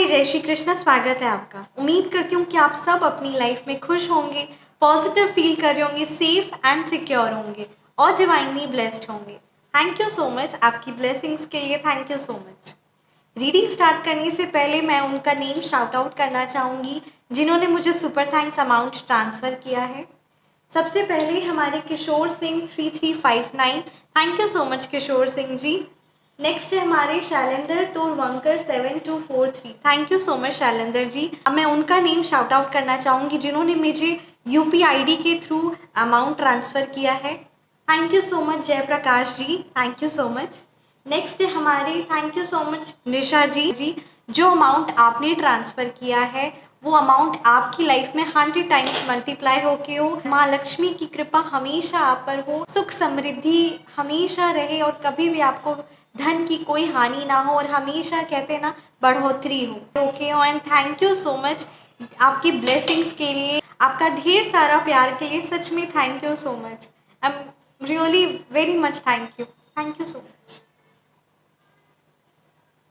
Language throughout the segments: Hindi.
जय श्री कृष्ण। स्वागत है आपका। उम्मीद करती हूँ कि आप सब अपनी लाइफ में खुश होंगे, पॉजिटिव फील कर रहे होंगे, सेफ एंड सिक्योर होंगे और डिवाइनली ब्लेस्ड होंगे। थैंक यू सो मच आपकी ब्लेसिंग्स के लिए। Thank you so much. Reading start करने से पहले मैं उनका नेम शाउट आउट करना चाहूँगी जिन्होंने मुझे सुपर थैंक्स अमाउंट ट्रांसफ़र किया है। सबसे पहले हमारे Kishore Singh 3359, thank you so much Kishore Singh ji. Next है हमारे Shailendra Torvankar 7243, thank you so much Shailendra ji. अब मैं उनका नेम शाउट आउट करना चाहूँगी जिन्होंने मुझे UPID के थ्रू अमाउंट ट्रांसफ़र किया है। Thank you so much Jayprakash ji, thank you so much. Next है हमारे thank you so much Nisha ji, जो अमाउंट आपने ट्रांसफ़र किया है वो अमाउंट आपकी लाइफ में 100 टाइम्स मल्टीप्लाई होके हो। माँ लक्ष्मी की कृपा हमेशा आप पर हो, सुख समृद्धि हमेशा रहे और कभी भी आपको धन की कोई हानि ना हो और हमेशा कहते हैं ना बढ़ोतरी हो। Okay, and thank you so much आपकी ब्लेसिंग्स के लिए, आपका ढेर सारा प्यार के लिए। सच में thank you so much. I am really very much thank you so much.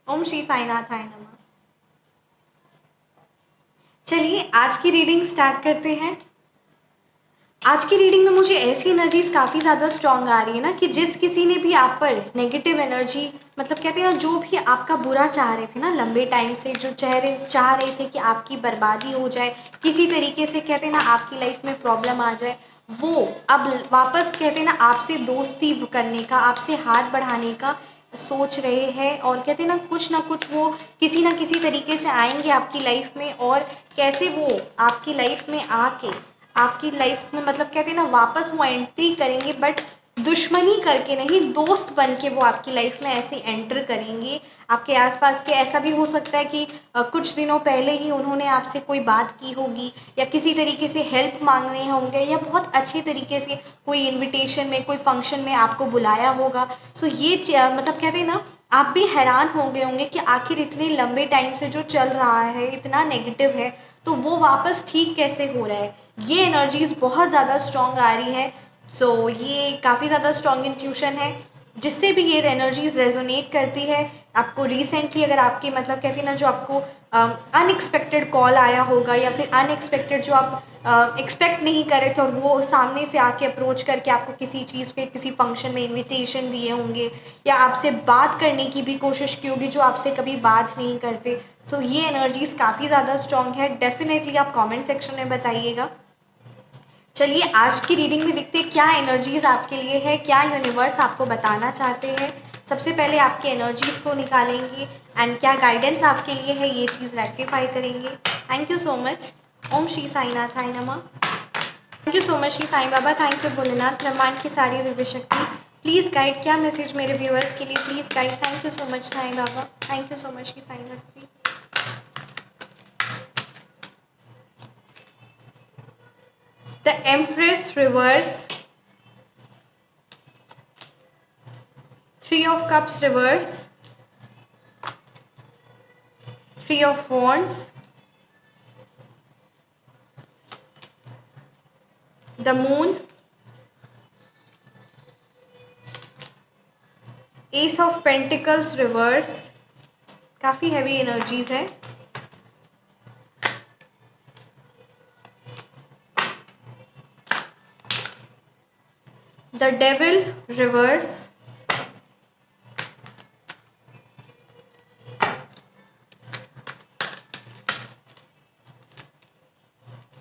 Om Shri साईनाथाय नमः। चलिए आज की रीडिंग स्टार्ट करते हैं। आज की रीडिंग में मुझे ऐसी एनर्जीज काफ़ी ज़्यादा स्ट्रॉन्ग आ रही है ना कि जिस किसी ने भी आप पर नेगेटिव एनर्जी मतलब कहते हैं ना, जो भी आपका बुरा चाह रहे थे ना लंबे टाइम से, जो चाह रहे थे कि आपकी बर्बादी हो जाए, किसी तरीके से कहते हैं ना आपकी लाइफ में प्रॉब्लम आ जाए, वो अब वापस कहते हैं ना आपसे दोस्ती करने का, आपसे हाथ बढ़ाने का सोच रहे हैं। और कहते हैं ना कुछ वो किसी ना किसी तरीके से आएंगे आपकी लाइफ में, और कैसे वो आपकी लाइफ में आके आपकी लाइफ में मतलब कहते हैं ना वापस वो एंट्री करेंगे, बट दुश्मनी करके नहीं, दोस्त बन के वो आपकी लाइफ में ऐसे एंटर करेंगे आपके आसपास के। ऐसा भी हो सकता है कि कुछ दिनों पहले ही उन्होंने आपसे कोई बात की होगी या किसी तरीके से हेल्प मांग रहे होंगे या बहुत अच्छे तरीके से कोई इन्विटेशन में, कोई फंक्शन में आपको बुलाया होगा। सो ये मतलब कहते हैं ना आप भी हैरान हो गए होंगे कि आखिर इतने लंबे टाइम से जो चल रहा है इतना नेगेटिव है, तो वो वापस ठीक कैसे हो रहा है। ये एनर्जीज बहुत ज़्यादा स्ट्रॉन्ग आ रही है। सो ये काफ़ी ज़्यादा स्ट्रॉन्ग इंट्यूशन है जिससे भी ये एनर्जीज रेजोनेट करती है। आपको रिसेंटली अगर आपके मतलब कहते हैं ना जो आपको अनएक्सपेक्टेड कॉल आया होगा या फिर अनएक्सपेक्टेड जो आप एक्सपेक्ट नहीं कर रहे थे और वो सामने से आके अप्रोच करके आपको किसी चीज़ पे, किसी फंक्शन में इनविटेशन दिए होंगे या आपसे बात करने की भी कोशिश की होगी जो आपसे कभी बात नहीं करते। सो ये एनर्जीज काफ़ी ज़्यादा स्ट्रॉन्ग है। डेफिनेटली आप कमेंट सेक्शन में बताइएगा। चलिए आज की रीडिंग में देखते हैं क्या एनर्जीज आपके लिए है, क्या यूनिवर्स आपको बताना चाहते हैं। सबसे पहले आपके एनर्जीज को निकालेंगे एंड क्या गाइडेंस आपके लिए है ये चीज़ रेक्टिफाई करेंगे। Thank you so much. Om Shri साईनाथाय नमः। Thank you so much Shri Sai Baba. Thank you Bholenath, ब्रह्मांड की सारी दिव्य शक्ति। प्लीज़ गाइड, क्या मैसेज मेरे व्यूअर्स के लिए, please guide. Thank you so much Sai Baba. Thank you so much Shri Sai Bhakti. The Empress reverse, Three of Cups reverse, Three of Wands, the Moon, Ace of Pentacles reverse, काफ़ी हैवी एनर्जीज है। The Devil reverse,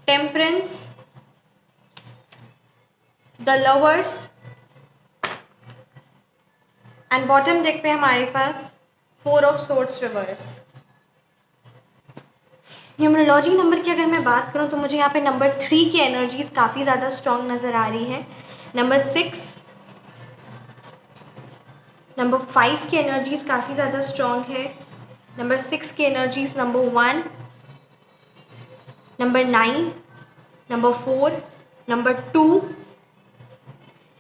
Temperance, The Lovers and bottom deck पे हमारे पास Four of Swords reverse। Numerology number की अगर मैं बात करूं तो मुझे यहाँ पे नंबर 3 की एनर्जीज काफ़ी ज़्यादा स्ट्रॉन्ग नज़र आ रही है। नंबर 6, नंबर 5 की एनर्जीज काफ़ी ज़्यादा स्ट्रॉन्ग है। नंबर 6 की energies number 1, number 9, number 4, number 2,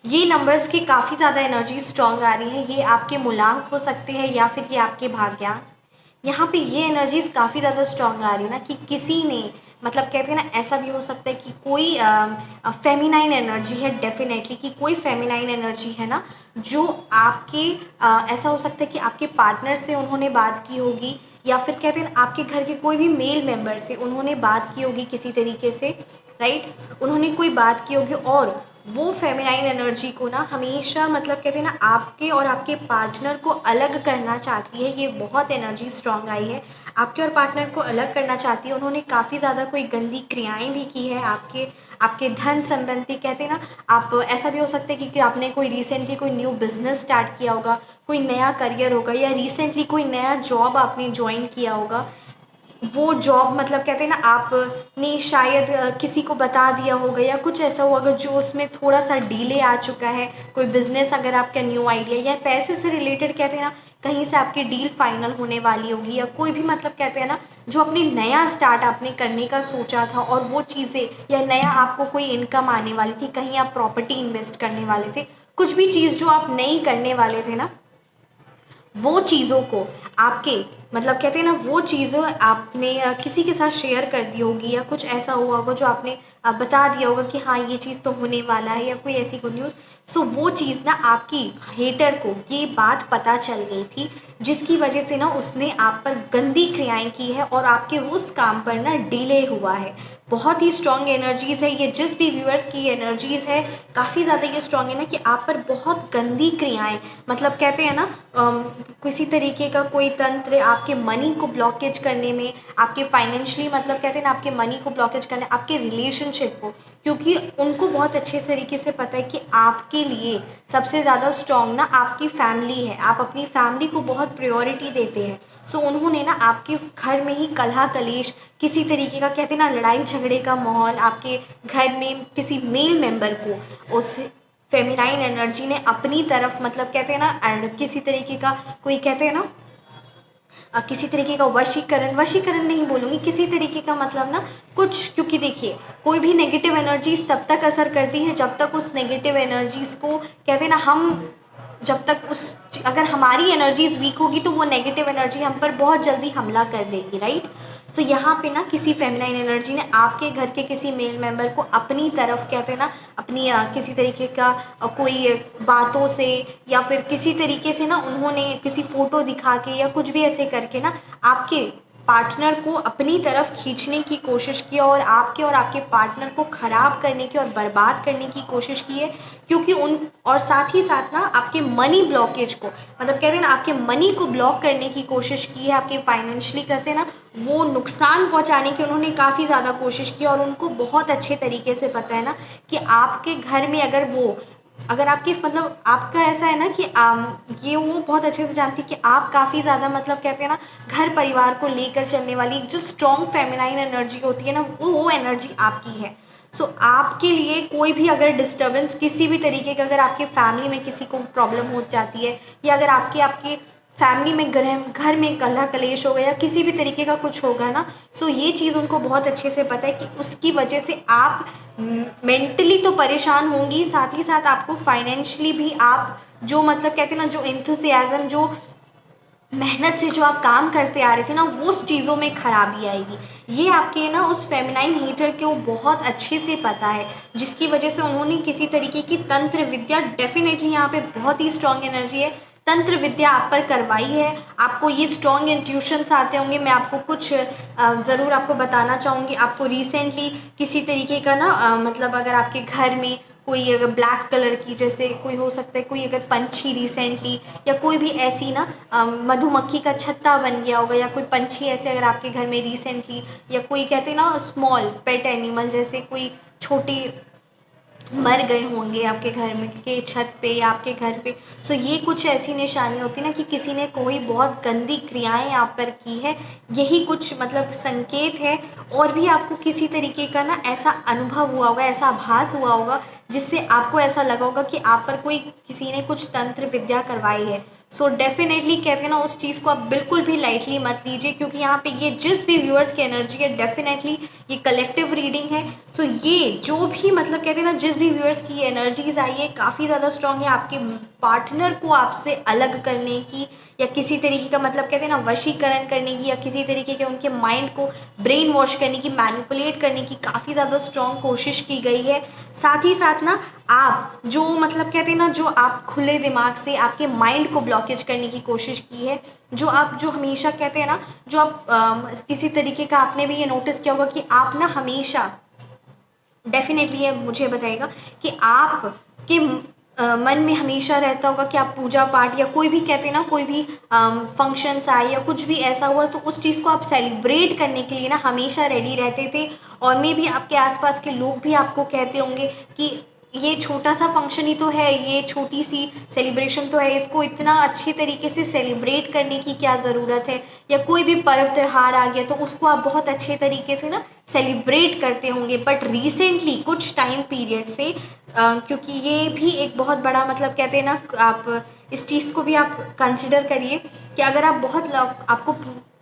ये नंबर्स की काफ़ी ज़्यादा एनर्जी स्ट्रॉन्ग आ रही है। ये आपके मूलांक हो सकते हैं या फिर ये आपके भाग्यांक। यहाँ पे ये एनर्जीज काफ़ी ज़्यादा स्ट्रॉन्ग आ रही है ना कि किसी ने मतलब कहते हैं ना ऐसा भी हो सकता है कि कोई फेमिनाइन एनर्जी है, डेफिनेटली कि कोई फेमिनाइन एनर्जी है ना जो आपके ऐसा हो सकता है कि आपके पार्टनर से उन्होंने बात की होगी या फिर कहते हैं आपके घर के कोई भी मेल मेंबर से उन्होंने बात की होगी किसी तरीके से, राइट, उन्होंने कोई बात की होगी और वो फेमिनाइन एनर्जी को ना हमेशा मतलब कहते हैं ना आपके और आपके पार्टनर को अलग करना चाहती है। ये बहुत एनर्जी स्ट्रांग आई है, आपके और पार्टनर को अलग करना चाहती है। उन्होंने काफ़ी ज़्यादा कोई गंदी क्रियाएं भी की है आपके आपके धन संबंधी, कहते हैं ना आप, ऐसा भी हो सकता है कि आपने कोई रिसेंटली कोई न्यू बिजनेस स्टार्ट किया होगा, कोई नया करियर होगा, या रिसेंटली कोई नया जॉब आपने ज्वाइन किया होगा। वो जॉब मतलब कहते हैं ना आपने शायद किसी को बता दिया होगा या कुछ ऐसा होगा जो उसमें थोड़ा सा डिले आ चुका है। कोई बिजनेस अगर आपका न्यू आइडिया या पैसे से रिलेटेड कहते हैं ना कहीं से आपकी डील फाइनल होने वाली होगी, या कोई भी मतलब कहते हैं ना जो अपनी नया स्टार्ट आपने करने का सोचा था और वो चीज़ें, या नया आपको कोई इनकम आने वाली थी, कहीं आप प्रॉपर्टी इन्वेस्ट करने वाले थे, कुछ भी चीज़ जो आप नई करने वाले थे ना, वो चीज़ों को आपके मतलब कहते हैं ना वो चीज़ों आपने किसी के साथ शेयर कर दी होगी, या कुछ ऐसा हुआ होगा जो आपने बता दिया होगा कि हाँ ये चीज़ तो होने वाला है, या कोई ऐसी गुड न्यूज़। सो वो चीज़ ना आपकी हेटर को ये बात पता चल गई थी, जिसकी वजह से ना उसने आप पर गंदी क्रियाएं की है और आपके उस काम पर ना डिले हुआ है। बहुत ही स्ट्रॉन्ग एनर्जीज़ है ये, जिस भी व्यूअर्स की एनर्जीज़ है काफ़ी ज़्यादा ये स्ट्रॉन्ग है ना कि आप पर बहुत गंदी क्रियाएं, मतलब कहते हैं ना किसी तरीके का कोई तंत्र आपके मनी को ब्लॉकेज करने में, आपके फाइनेंशियली मतलब कहते हैं ना आपके मनी को ब्लॉकेज करने, आपके रिलेशनशिप को, क्योंकि उनको बहुत अच्छे तरीके से पता है कि आपके लिए सबसे ज़्यादा स्ट्रॉन्ग ना आपकी फैमिली है, आप अपनी फैमिली को बहुत प्रायोरिटी देते हैं। सो उन्होंने ना आपके घर में ही कलह कलेश, किसी तरीके का कहते हैं ना लड़ाई झगड़े का माहौल, आपके घर में किसी मेल मेंबर को उस फेमिनाइन एनर्जी ने अपनी तरफ मतलब कहते हैं ना किसी तरीके का कोई कहते हैं ना किसी तरीके का वशीकरण, वशीकरण नहीं बोलूँगी, किसी तरीके का मतलब ना कुछ, क्योंकि देखिए कोई भी नेगेटिव एनर्जीज तब तक असर करती है जब तक उस नेगेटिव एनर्जीज को कहते हैं ना हम, जब तक उस, अगर हमारी एनर्जीज वीक होगी तो वो नेगेटिव एनर्जी हम पर बहुत जल्दी हमला कर देगी, राइट। सो यहाँ पे ना किसी फेमिनाइन एनर्जी ने आपके घर के किसी मेल मेंबर को अपनी तरफ कहते हैं ना अपनी किसी तरीके का कोई बातों से या फिर किसी तरीके से ना उन्होंने किसी फ़ोटो दिखा के या कुछ भी ऐसे करके ना आपके पार्टनर को अपनी तरफ खींचने की कोशिश की और आपके पार्टनर को ख़राब करने की और बर्बाद करने की कोशिश की है, क्योंकि उन और साथ ही साथ ना आपके मनी ब्लॉकेज को मतलब कहते हैं ना आपके मनी को ब्लॉक करने की कोशिश की है, आपके फाइनेंशियली कहते हैं ना वो नुकसान पहुंचाने की उन्होंने काफ़ी ज़्यादा कोशिश की। और उनको बहुत अच्छे तरीके से पता है ना कि आपके घर में अगर आपकी मतलब आपका ऐसा है ना कि ये वो बहुत अच्छे से जानती है कि आप काफ़ी ज़्यादा मतलब कहते हैं ना घर परिवार को लेकर चलने वाली जो स्ट्रॉन्ग फेमिनाइन एनर्जी होती है ना वो एनर्जी आपकी है। सो आपके लिए कोई भी अगर डिस्टर्बेंस किसी भी तरीके का, अगर आपके फैमिली में किसी को प्रॉब्लम हो जाती है, या अगर आपके आपके फैमिली में घर में कलह कलेश होगा या किसी भी तरीके का कुछ होगा ना, सो ये चीज़ उनको बहुत अच्छे से पता है कि उसकी वजह से आप मेंटली तो परेशान होंगी, साथ ही साथ आपको फाइनेंशियली भी आप जो मतलब कहते हैं ना जो इंथुसियाज़म, जो मेहनत से जो आप काम करते आ रहे थे ना वो उस चीज़ों में खराबी आएगी। ये आपके ना उस फेमिनाइन हीटर को बहुत अच्छे से पता है, जिसकी वजह से उन्होंने किसी तरीके की तंत्र विद्या, डेफिनेटली यहाँ पे बहुत ही स्ट्रॉन्ग एनर्जी है, तंत्र विद्या आप पर करवाई है। आपको ये स्ट्रॉन्ग इंट्यूशंस आते होंगे, मैं आपको कुछ ज़रूर आपको बताना चाहूँगी। आपको रिसेंटली किसी तरीके का ना मतलब अगर आपके घर में कोई अगर ब्लैक कलर की, जैसे कोई हो सकता है कोई अगर पंछी रिसेंटली, या कोई भी ऐसी ना मधुमक्खी का छत्ता बन गया होगा, या कोई पंछी ऐसे अगर आपके घर में रिसेंटली, या कोई कहते हैं ना स्मॉल पेट एनिमल जैसे कोई छोटी मर गए होंगे आपके घर में के छत पे या आपके घर पे। सो ये कुछ ऐसी निशानी होती है ना कि किसी ने कोई बहुत गंदी क्रियाएं आप पर की है, यही कुछ मतलब संकेत है। और भी आपको किसी तरीके का ना ऐसा अनुभव हुआ होगा, ऐसा आभास हुआ होगा जिससे आपको ऐसा लगा होगा कि आप पर कोई किसी ने कुछ तंत्र विद्या करवाई है। सो डेफिनेटली कहते हैं ना उस चीज़ को आप बिल्कुल भी लाइटली मत लीजिए, क्योंकि यहाँ पे ये जिस भी व्यूअर्स की एनर्जी है डेफिनेटली ये कलेक्टिव रीडिंग है। सो ये जो भी मतलब कहते हैं ना जिस भी व्यूअर्स की एनर्जीज आई है काफ़ी ज़्यादा स्ट्रॉन्ग है, आपके पार्टनर को आपसे अलग करने की या किसी तरीके का मतलब कहते हैं ना वशीकरण करने की, या किसी तरीके के उनके माइंड को ब्रेन वॉश करने की, मैनिपुलेट करने की काफ़ी ज़्यादा स्ट्रॉन्ग कोशिश की गई है। साथ ही साथ ना आप जो मतलब कहते हैं ना जो आप खुले दिमाग से आपके माइंड को ब्लॉक ब्लॉकेज करने की कोशिश की है। जो हमेशा कहते हैं ना, जो आप किसी तरीके का आपने भी ये नोटिस किया होगा कि आप ना हमेशा डेफिनेटली ये मुझे बताइएगा कि आप के मन में हमेशा रहता होगा कि आप पूजा पाठ या कोई भी कहते हैं ना, कोई भी फंक्शंस आए या कुछ भी ऐसा हुआ तो उस चीज़ को आप सेलिब्रेट करने के लिए ना हमेशा रेडी रहते थे। और मे भी आपके आसपास के लोग भी आपको कहते होंगे कि ये छोटा सा फंक्शन ही तो है, ये छोटी सी सेलिब्रेशन तो है, इसको इतना अच्छे तरीके से सेलिब्रेट करने की क्या ज़रूरत है। या कोई भी पर्व त्यौहार आ गया तो उसको आप बहुत अच्छे तरीके से ना सेलिब्रेट करते होंगे। बट रिसेंटली कुछ टाइम पीरियड से क्योंकि ये भी एक बहुत बड़ा मतलब कहते हैं ना, आप इस चीज़ को भी आप कंसिडर करिए कि अगर आप आपको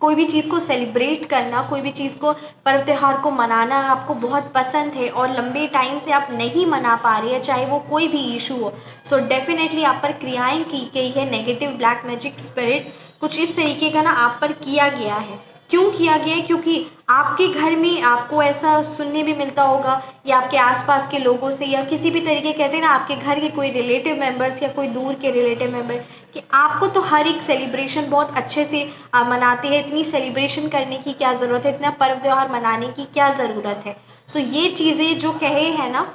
कोई भी चीज़ को सेलिब्रेट करना, कोई भी चीज़ को पर्व त्यौहार को मनाना आपको बहुत पसंद है और लंबे टाइम से आप नहीं मना पा रही है, चाहे वो कोई भी इशू हो, सो डेफिनेटली आप पर क्रियाएं की गई है। नेगेटिव ब्लैक मैजिक स्पिरिट कुछ इस तरीके का ना आप पर किया गया है। क्यों किया गया है? क्योंकि आपके घर में आपको ऐसा सुनने भी मिलता होगा या आपके आसपास के लोगों से या किसी भी तरीके कहते हैं ना, आपके घर के कोई रिलेटिव मेंबर्स या कोई दूर के रिलेटिव मेंबर, कि आपको तो हर एक सेलिब्रेशन बहुत अच्छे से मनाते हैं, इतनी सेलिब्रेशन करने की क्या ज़रूरत है, इतना पर्व त्यौहार मनाने की क्या ज़रूरत है। सो ये चीज़ें जो कहे हैं ना,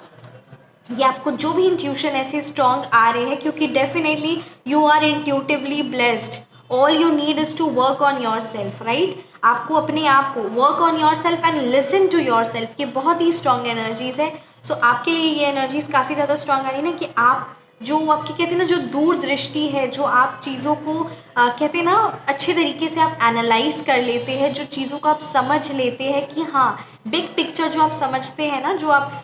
ये आपको जो भी इंट्यूशन ऐसे स्ट्रॉन्ग आ रहे हैं, क्योंकि definitely you are intuitively blessed. All you need is to work on yourself, right. आपको अपने आप को work on yourself and listen to yourself, ये बहुत ही स्ट्रॉन्ग एनर्जीज़ है। सो आपके लिए ये एनर्जीज़ काफ़ी ज़्यादा स्ट्रॉन्ग आ रही है ना, कि आप जो आपकी कहते हैं ना, जो दूरदृष्टि है, जो आप चीज़ों को कहते हैं ना अच्छे तरीके से आप एनालाइज कर लेते हैं, जो चीज़ों को आप समझ लेते हैं कि हाँ बिग पिक्चर जो आप समझते हैं ना, जो आप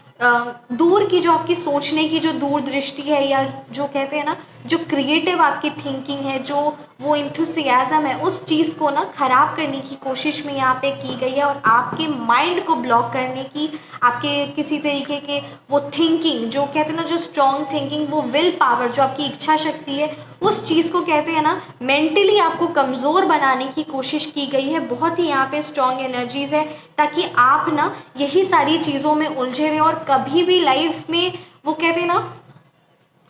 दूर की जो आपकी सोचने की जो दूरदृष्टि है, या जो कहते हैं ना जो क्रिएटिव आपकी थिंकिंग है, जो वो इंथुसियाज़म है, उस चीज़ को ना ख़राब करने की कोशिश में यहाँ पे की गई है। और आपके माइंड को ब्लॉक करने की, आपके किसी तरीके के वो थिंकिंग जो कहते हैं ना, जो स्ट्रॉन्ग थिंकिंग, वो विल पावर जो आपकी इच्छा शक्ति है, उस चीज़ को कहते हैं ना मेंटली आपको कमज़ोर बनाने की कोशिश की गई है। बहुत ही यहाँ पे स्ट्रॉन्ग एनर्जीज़ है, ताकि आप ना यही सारी चीज़ों में उलझे रहे और कभी भी लाइफ में वो कहते हैं ना,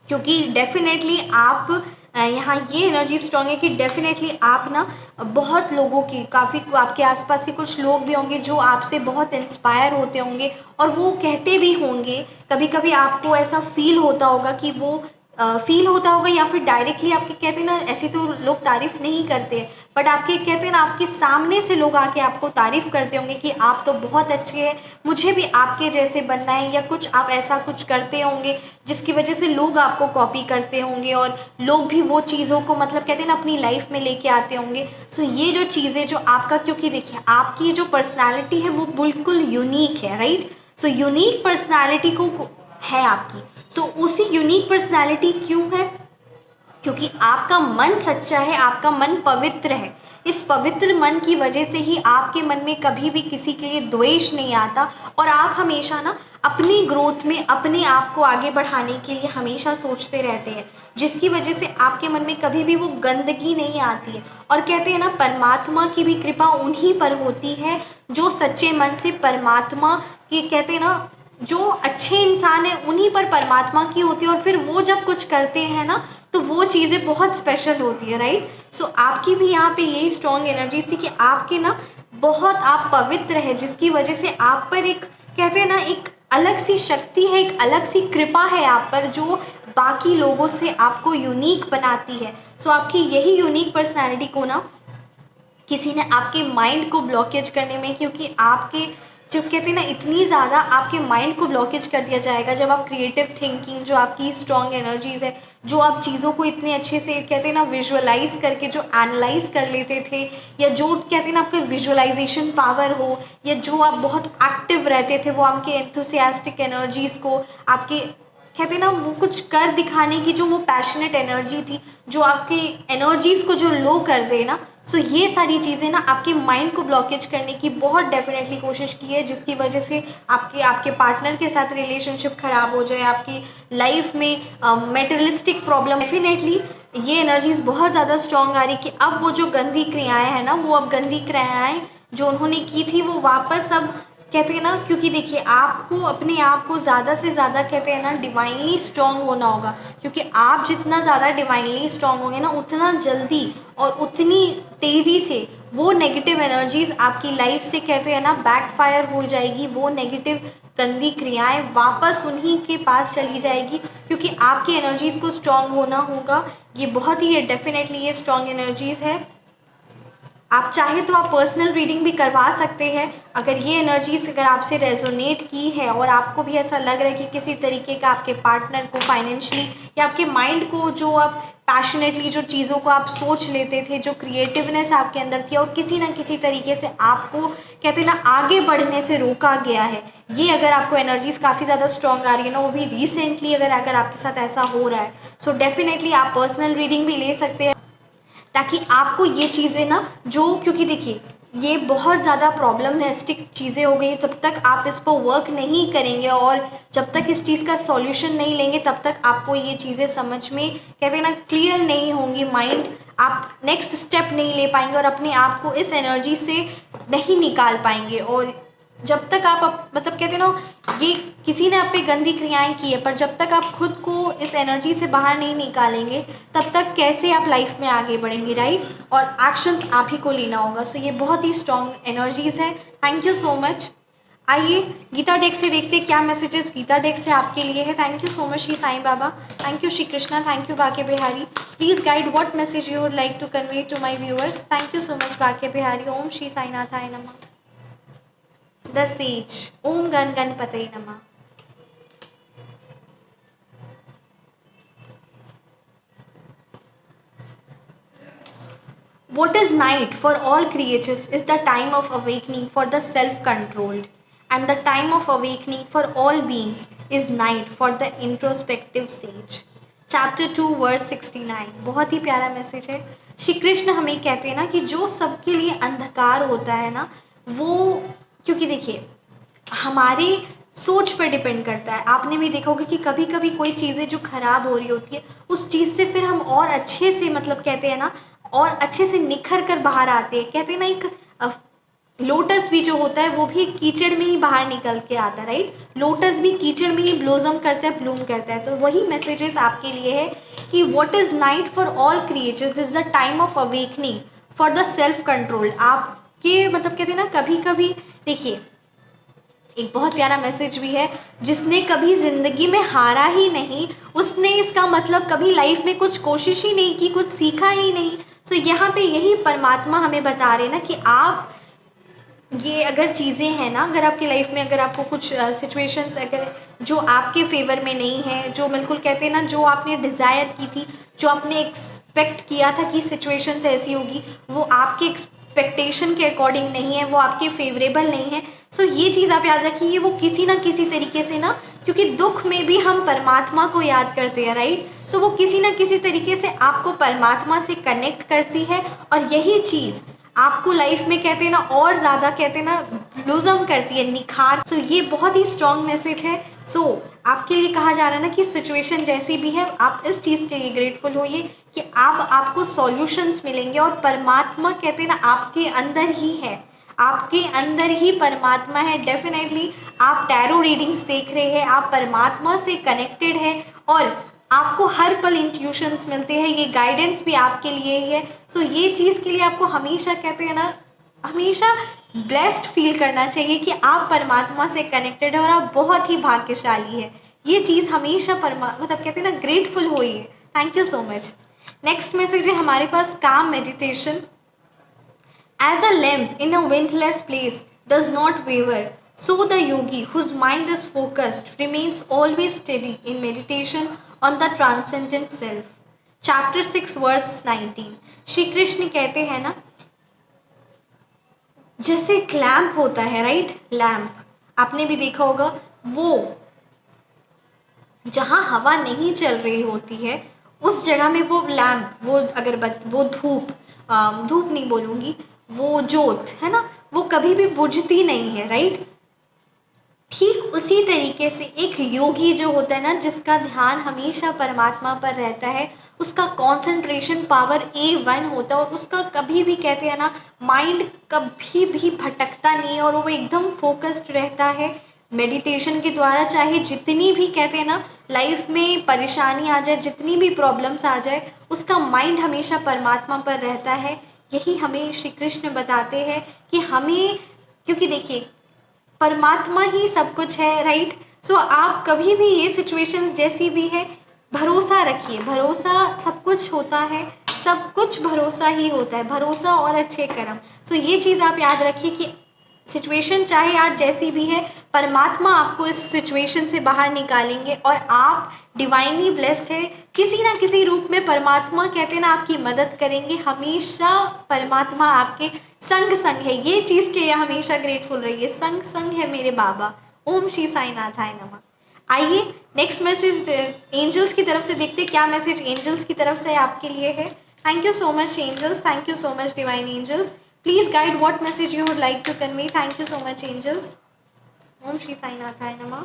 क्योंकि डेफिनेटली आप यहाँ ये एनर्जी स्ट्रॉन्ग है कि डेफिनेटली आप ना बहुत लोगों की, काफ़ी आपके आसपास के कुछ लोग भी होंगे जो आपसे बहुत इंस्पायर होते होंगे, और वो कहते भी होंगे, कभी कभी आपको ऐसा फील होता होगा कि वो फील होता होगा, या फिर डायरेक्टली आपके कहते हैं ना, ऐसे तो लोग तारीफ़ नहीं करते, बट आपके कहते हैं ना आपके सामने से लोग आके आपको तारीफ़ करते होंगे कि आप तो बहुत अच्छे हैं, मुझे भी आपके जैसे बनना है, या कुछ आप ऐसा कुछ करते होंगे जिसकी वजह से लोग आपको कॉपी करते होंगे और लोग भी वो चीज़ों को मतलब कहते हैं ना अपनी लाइफ में लेके आते होंगे। सो ये जो चीज़ें जो आपका, क्योंकि देखिए आपकी जो पर्सनैलिटी है वो बिल्कुल यूनिक है, राइट। सो यूनिक पर्सनैलिटी को है आपकी। सो उसी यूनिक पर्सनालिटी क्यों है? क्योंकि आपका मन सच्चा है, आपका मन पवित्र है। इस पवित्र मन की वजह से ही आपके मन में कभी भी किसी के लिए द्वेष नहीं आता, और आप हमेशा ना अपनी ग्रोथ में अपने आप को आगे बढ़ाने के लिए हमेशा सोचते रहते हैं, जिसकी वजह से आपके मन में कभी भी वो गंदगी नहीं आती है। और कहते हैं ना, परमात्मा की भी कृपा उन्हीं पर होती है जो सच्चे मन से परमात्मा के कहते हैं ना, जो अच्छे इंसान हैं उन्हीं पर परमात्मा की होती है, और फिर वो जब कुछ करते हैं ना तो वो चीज़ें बहुत स्पेशल होती है, राइट। सो आपकी भी यहाँ पे यही स्ट्रॉन्ग एनर्जीज थी कि आपके ना बहुत आप पवित्र है, जिसकी वजह से आप पर एक कहते हैं ना एक अलग सी शक्ति है, एक अलग सी कृपा है आप पर, जो बाकी लोगों से आपको यूनिक बनाती है। सो आपकी यही यूनिक पर्सनैलिटी को ना किसी ने आपके माइंड को ब्लॉकेज करने में, क्योंकि आपके जब कहते हैं ना इतनी ज़्यादा आपके माइंड को ब्लॉकेज कर दिया जाएगा जब आप क्रिएटिव थिंकिंग, जो आपकी स्ट्रॉन्ग एनर्जीज़ है, जो आप चीज़ों को इतने अच्छे से कहते हैं ना विजुअलाइज करके जो एनालाइज कर लेते थे, या जो कहते हैं ना आपके विजुअलाइजेशन पावर हो, या जो आप बहुत एक्टिव रहते थे, वो आपके एंथुसियास्टिक एनर्जीज़ को, आपके कहते हैं ना वो कुछ कर दिखाने की जो वो पैशनेट एनर्जी थी, जो आपके एनर्जीज़ को जो लो कर दे ना। सो ये सारी चीज़ें ना आपके माइंड को ब्लॉकेज करने की बहुत डेफिनेटली कोशिश की है, जिसकी वजह से आपके पार्टनर के साथ रिलेशनशिप ख़राब हो जाए, आपकी लाइफ में मेटेरियलिस्टिक प्रॉब्लम। डेफिनेटली ये एनर्जीज़ बहुत ज़्यादा स्ट्रॉन्ग आ रही कि अब वो जो गंदी क्रियाएँ हैं ना, वो अब गंदी क्रियाएँ जो उन्होंने की थी वो वापस अब कहते हैं ना, क्योंकि देखिए आपको अपने आप को ज़्यादा से ज़्यादा कहते हैं ना डिवाइनली स्ट्रांग होना होगा, क्योंकि आप जितना ज़्यादा डिवाइनली स्ट्रांग होंगे ना उतना जल्दी और उतनी तेज़ी से वो नेगेटिव एनर्जीज़ आपकी लाइफ से कहते हैं ना बैकफायर हो जाएगी। वो नेगेटिव गंदी क्रियाएं वापस उन्हीं के पास चली जाएगी, क्योंकि आपकी एनर्जीज़ को स्ट्रांग होना होगा। ये बहुत ही डेफिनेटली ये स्ट्रांग एनर्जीज़ है। आप चाहे तो आप पर्सनल रीडिंग भी करवा सकते हैं। अगर ये एनर्जीज अगर आपसे रेजोनेट की है और आपको भी ऐसा लग रहा है कि किसी तरीके का आपके पार्टनर को फाइनेंशियली या आपके माइंड को, जो आप पैशनेटली जो चीज़ों को आप सोच लेते थे, जो क्रिएटिवनेस आपके अंदर थी और किसी ना किसी तरीके से आपको कहते हैं ना आगे बढ़ने से रोका गया है, ये अगर आपको एनर्जीज काफ़ी ज़्यादा स्ट्रॉन्ग आ रही है ना, वो भी रिसेंटली अगर आपके साथ ऐसा हो रहा है, सो डेफिनेटली आप पर्सनल रीडिंग भी ले सकते हैं, ताकि आपको ये चीज़ें ना जो, क्योंकि देखिए ये बहुत ज़्यादा प्रॉब्लमेस्टिक चीज़ें हो गई, तब तक आप इस पर वर्क नहीं करेंगे और जब तक इस चीज़ का सॉल्यूशन नहीं लेंगे तब तक आपको ये चीज़ें समझ में कहते हैं ना क्लियर नहीं होंगी माइंड, आप नेक्स्ट स्टेप नहीं ले पाएंगे और अपने आप को इस एनर्जी से नहीं निकाल पाएंगे। और जब तक आप मतलब कहते हैं ना ये किसी ने आप पे गंदी क्रियाएं की है, पर जब तक आप खुद को इस एनर्जी से बाहर नहीं निकालेंगे तब तक कैसे आप लाइफ में आगे बढ़ेंगे, राइट। और एक्शंस आप ही को लेना होगा। सो ये बहुत ही स्ट्रॉन्ग एनर्जीज़ है। Thank you so much. आइए गीता डेक से देखते हैं क्या मैसेजेस गीता डेक से आपके लिए है। Thank you so much Shri Sai Baba, thank you Shri Krishna, thank you Banke Bihari. Please guide what message you would like to convey to my viewers. Thank you so much Banke Bihari. ओम श्री साईनाथाय नमः। द सेज, ओम गण गणपते नमः। What is night for all creatures is the time of awakening for the self-controlled, and the time of awakening for all beings is night for the introspective sage. Chapter 2 verse 69। बहुत ही प्यारा मैसेज है। श्री कृष्ण हमें कहते हैं ना कि जो सबके लिए अंधकार होता है ना, वो, क्योंकि देखिए हमारी सोच पर डिपेंड करता है। आपने भी देखा होगा कि कभी कभी कोई चीज़ें जो ख़राब हो रही होती है उस चीज़ से फिर हम और अच्छे से मतलब कहते हैं ना और अच्छे से निखर कर बाहर आते हैं। कहते हैं ना एक लोटस भी जो होता है वो भी कीचड़ में ही बाहर निकल के आता है, राइट। लोटस भी कीचड़ में ही ब्लोजम करता है, ब्लूम करता है। तो वही मैसेजेस आपके लिए है कि what is night for all creatures is the time of awakening for the self control. आपके मतलब कहते हैं ना कभी कभी देखिए एक बहुत प्यारा मैसेज भी है, जिसने कभी ज़िंदगी में हारा ही नहीं उसने इसका मतलब कभी लाइफ में कुछ कोशिश ही नहीं की, कुछ सीखा ही नहीं। सो यहाँ पे यही परमात्मा हमें बता रहे हैं ना कि आप ये अगर चीज़ें हैं ना, अगर आपकी लाइफ में अगर आपको कुछ सिचुएशंस अगर जो आपके फेवर में नहीं है, जो बिल्कुल कहते हैं ना जो आपने डिज़ायर की थी, जो आपने एक्सपेक्ट किया था कि सिचुएशंस ऐसी होगी, वो आपके एक्सपेक्टेशन के अकॉर्डिंग नहीं है, वो आपके फेवरेबल नहीं है। सो ये चीज़ आप याद रखिए, ये वो किसी ना किसी तरीके से ना, क्योंकि दुख में भी हम परमात्मा को याद करते हैं, राइट। सो वो किसी ना किसी तरीके से आपको परमात्मा से कनेक्ट करती है और यही चीज़ आपको लाइफ में कहते हैं ना और ज़्यादा कहते हैं ना ब्लूजम करती है, निखार। सो ये बहुत ही स्ट्रॉन्ग मैसेज है। सो आपके लिए कहा जा रहा है ना कि सिचुएशन जैसी भी है आप इस चीज़ के लिए ग्रेटफुल होइए कि आपको सॉल्यूशंस मिलेंगे और परमात्मा कहते हैं ना आपके अंदर ही है, आपके अंदर ही परमात्मा है। डेफिनेटली आप टैरो रीडिंग्स देख रहे हैं, आप परमात्मा से कनेक्टेड है और आपको हर पल इंट्यूशंस मिलते हैं, ये गाइडेंस भी आपके लिए ही है। सो ये चीज़ के लिए आपको हमेशा कहते हैं ना हमेशा ब्लेस्ड फील करना चाहिए कि आप परमात्मा से कनेक्टेड है और आप बहुत ही भाग्यशाली है। ये चीज़ हमेशा मतलब कहते हैं ना ग्रेटफुल होइए। Thank you so much. Next message है हमारे पास काम meditation. As a lamp in a windless place does not waver, so the yogi whose mind is focused remains always steady in meditation on the transcendent self. Chapter 6 verse 19। Shri Krishna कहते हैं ना जैसे एक लैम्प होता है, राइट, लैम्प आपने भी देखा होगा, वो जहाँ हवा नहीं चल रही होती है उस जगह में वो लैम्प, वो अगरबत्ती, वो धूप नहीं बोलूँगी, वो जोत है ना, वो कभी भी बुझती नहीं है, राइट। ठीक उसी तरीके से एक योगी जो होता है ना, जिसका ध्यान हमेशा परमात्मा पर रहता है, उसका कंसंट्रेशन पावर A1 होता है, और उसका कभी भी कहते हैं ना, माइंड कभी भी भटकता नहीं है और वो एकदम फोकस्ड रहता है मेडिटेशन के द्वारा। चाहे जितनी भी कहते हैं ना लाइफ में परेशानी आ जाए, जितनी भी प्रॉब्लम्स आ जाए, उसका माइंड हमेशा परमात्मा पर रहता है। यही हमें श्री कृष्ण बताते हैं कि हमें, क्योंकि देखिए परमात्मा ही सब कुछ है, राइट। सो आप कभी भी ये सिचुएशंस जैसी भी है, भरोसा रखिए, भरोसा सब कुछ होता है, सब कुछ भरोसा ही होता है, भरोसा और अच्छे कर्म। सो ये चीज़ आप याद रखिए कि सिचुएशन चाहे आज जैसी भी है, परमात्मा आपको इस सिचुएशन से बाहर निकालेंगे और आप डिवाइनली ब्लेस्ड है। किसी ना किसी रूप में परमात्मा कहते हैं ना आपकी मदद करेंगे, हमेशा परमात्मा आपके संग संग है। ये चीज़ के लिए हमेशा ग्रेटफुल रहिए, संग संग है मेरे बाबा। ओम श्री साई नाथाय नमः। आइए नेक्स्ट मैसेज एंजल्स की तरफ से देखते हैं, क्या मैसेज एंजल्स की तरफ से आपके लिए है। Thank you so much angels, thank you so much divine angels. Please guide what message you would like to convey. Thank you so much, angels. Om Shri Sai Nathaya Namah.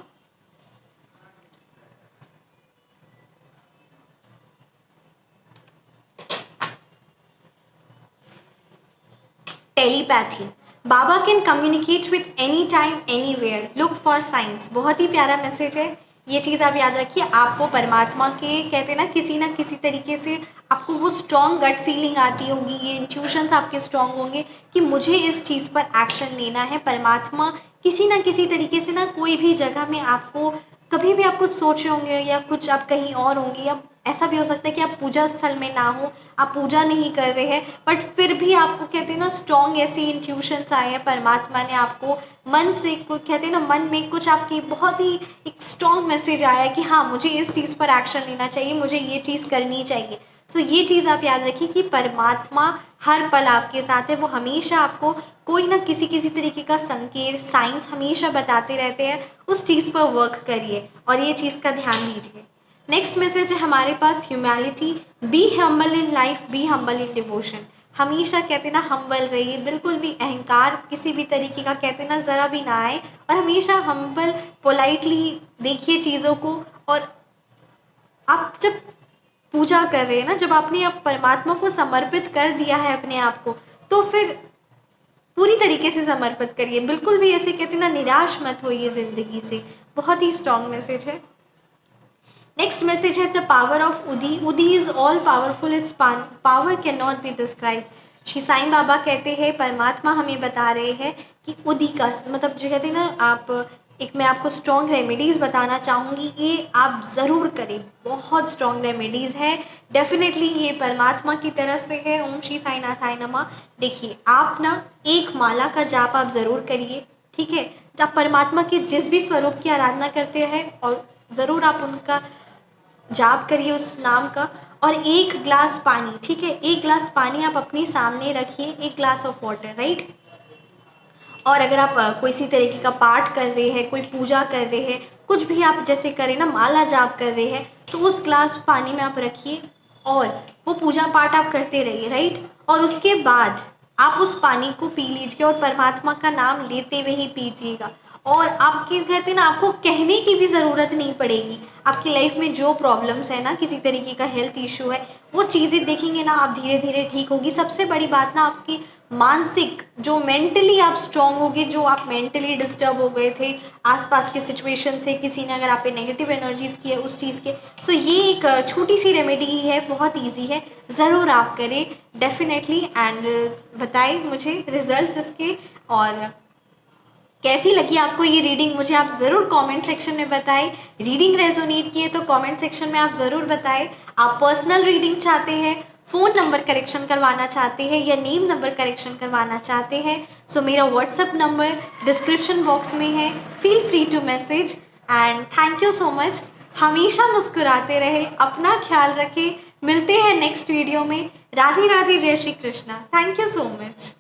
Telepathy, Baba can communicate with any time anywhere, look for science. बहुत ही प्यारा मैसेज है, ये चीज़ आप याद रखिए। आपको परमात्मा के कहते हैं ना किसी तरीके से आपको वो स्ट्रॉन्ग गट फीलिंग आती होगी, ये इंट्यूशंस आपके स्ट्रॉन्ग होंगे कि मुझे इस चीज़ पर एक्शन लेना है। परमात्मा किसी ना किसी तरीके से ना कोई भी जगह में आपको, कभी भी आप कुछ सोच रहे होंगे या कुछ आप कहीं और होंगे, या ऐसा भी हो सकता है कि आप पूजा स्थल में ना हो, आप पूजा नहीं कर रहे हैं, बट फिर भी आपको कहते हैं ना स्ट्रॉन्ग ऐसी इंट्यूशंस आए हैं, परमात्मा ने आपको मन से कुछ कहते हैं ना, मन में कुछ आपकी बहुत ही एक स्ट्रॉन्ग मैसेज आया है कि हाँ मुझे इस चीज़ पर एक्शन लेना चाहिए, मुझे ये चीज़ करनी चाहिए। सो ये चीज़ आप याद रखिए कि परमात्मा हर पल आपके साथ है, वो हमेशा आपको कोई ना किसी तरीके का संकेत, साइंस हमेशा बताते रहते हैं। उस चीज़ पर वर्क करिए और ये चीज़ का ध्यान दीजिए। नेक्स्ट मैसेज है हमारे पास humility, be humble in life, be humble in devotion. हमेशा कहते ना हम्बल रहिए, बिल्कुल भी अहंकार किसी भी तरीके का कहते ना ज़रा भी ना आए, और हमेशा हम्बल पोलाइटली देखिए चीज़ों को। और आप जब पूजा कर रहे हैं ना, जब आपने आप परमात्मा को समर्पित कर दिया है अपने आप को, तो फिर पूरी तरीके से समर्पित करिए, बिल्कुल भी ऐसे कहते ना निराश मत होइए ज़िंदगी से। बहुत ही स्ट्रॉन्ग मैसेज है। नेक्स्ट मैसेज है the power of udi, udi is all powerful, it's power can not be describe. Shri Sai Baba कहते हैं, परमात्मा हमें बता रहे हैं कि उदी का मतलब जो कहते हैं ना, आप एक मैं आपको स्ट्रॉन्ग रेमेडीज़ बताना चाहूँगी, ये आप ज़रूर करें, बहुत स्ट्रॉन्ग रेमेडीज़ है, डेफिनेटली ये परमात्मा की तरफ से है। ओम श्री साई नाथाय नमः। देखिए आप ना एक माला का जाप आप ज़रूर करिए, ठीक है। आप परमात्मा के जिस भी स्वरूप की आराधना करते हैं और ज़रूर आप उनका जाप करिए उस नाम का। और एक ग्लास पानी, ठीक है, एक ग्लास पानी आप अपने सामने रखिए, एक ग्लास ऑफ वाटर, राइट। और अगर आप कोई सी तरीके का पाठ कर रहे हैं, कोई पूजा कर रहे हैं, कुछ भी आप जैसे करें ना, माला जाप कर रहे हैं, तो उस ग्लास पानी में आप रखिए और वो पूजा पाठ आप करते रहिए, राइट। और उसके बाद आप उस पानी को पी लीजिए और परमात्मा का नाम लेते हुए ही पीजिएगा। और आपके कहते हैं ना, आपको कहने की भी ज़रूरत नहीं पड़ेगी। आपकी लाइफ में जो प्रॉब्लम्स है ना, किसी तरीके का हेल्थ इशू है, वो चीज़ें देखेंगे ना आप, धीरे धीरे ठीक होगी। सबसे बड़ी बात ना, आपकी मानसिक जो मेंटली आप स्ट्रॉन्ग होगे, जो आप मेंटली डिस्टर्ब हो गए थे आसपास के सिचुएशन से, किसी ने अगर आप पे नेगेटिव एनर्जीज़ की है उस चीज़ के, सो ये एक छोटी सी रेमेडी ही है, बहुत ईजी है, ज़रूर आप करें डेफिनेटली। एंड बताएं मुझे रिजल्ट्स इसके, और कैसी लगी आपको ये रीडिंग, मुझे आप ज़रूर कमेंट सेक्शन में बताएं। रीडिंग रेजोनेट की है तो कमेंट सेक्शन में आप ज़रूर बताएं। आप पर्सनल रीडिंग चाहते हैं, फ़ोन नंबर करेक्शन करवाना चाहते हैं या नेम नंबर करेक्शन करवाना चाहते हैं, सो मेरा व्हाट्सअप नंबर डिस्क्रिप्शन बॉक्स में है, feel free to message. And thank you so much. हमेशा मुस्कुराते रहे, अपना ख्याल रखें। मिलते हैं नेक्स्ट वीडियो में। राधे राधे, जय Shri Krishna. Thank you so much.